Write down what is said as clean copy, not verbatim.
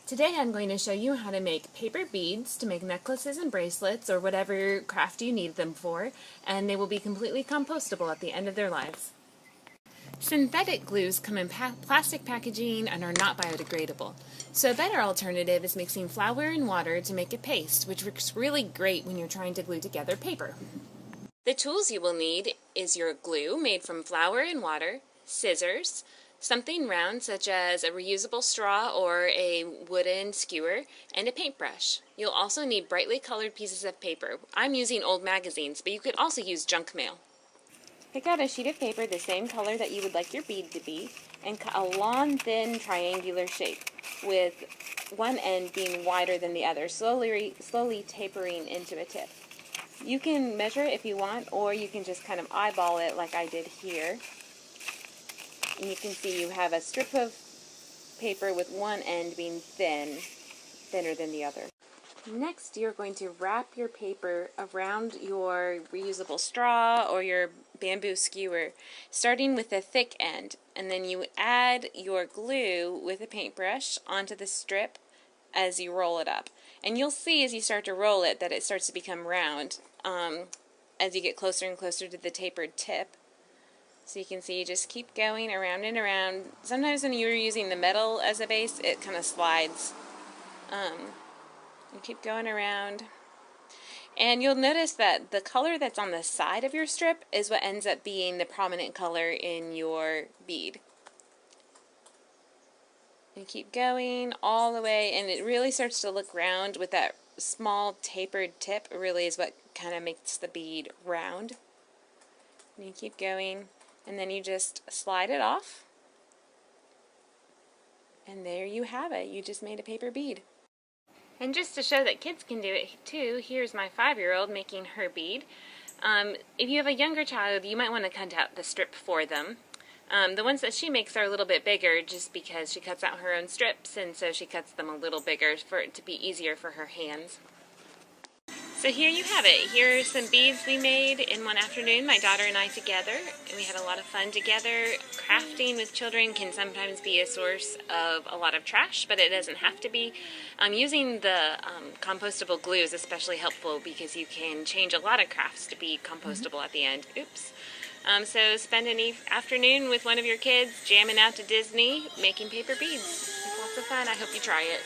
Today I'm going to show you how to make paper beads to make necklaces and bracelets or whatever craft you need them for, and they will be completely compostable at the end of their lives. Synthetic glues come in plastic packaging and are not biodegradable, so a better alternative is mixing flour and water to make a paste, which works really great when you're trying to glue together paper. The tools you will need is your glue made from flour and water, scissors, something round such as a reusable straw or a wooden skewer, and a paintbrush. You'll also need brightly colored pieces of paper. I'm using old magazines, but you could also use junk mail. Pick out a sheet of paper the same color that you would like your bead to be, and cut a long, thin, triangular shape, with one end being wider than the other, slowly tapering into a tip. You can measure it if you want, or you can just kind of eyeball it like I did here. And you can see you have a strip of paper with one end being thinner than the other. Next, you're going to wrap your paper around your reusable straw or your bamboo skewer, starting with the thick end, and then you add your glue with a paintbrush onto the strip as you roll it up. And you'll see as you start to roll it that it starts to become round as you get closer and closer to the tapered tip. So you can see you just keep going around and around. Sometimes when you're using the metal as a base, it kind of slides. You keep going around. And you'll notice that the color that's on the side of your strip is what ends up being the prominent color in your bead. You keep going all the way, and it really starts to look round with that small tapered tip. Really is what kind of makes the bead round. And you keep going, and then you just slide it off. And there you have it. You just made a paper bead. And just to show that kids can do it too, here's my 5-year-old making her bead. If you have a younger child, you might want to cut out the strip for them. The ones that she makes are a little bit bigger just because she cuts out her own strips, and so she cuts them a little bigger for it to be easier for her hands. So here you have it. Here are some beads we made in one afternoon, my daughter and I together. And we had a lot of fun together. Crafting with children can sometimes be a source of a lot of trash, but it doesn't have to be. Using the compostable glue is especially helpful because you can change a lot of crafts to be compostable at the end. Oops. So spend an afternoon with one of your kids, jamming out to Disney, making paper beads. It's lots of fun. I hope you try it.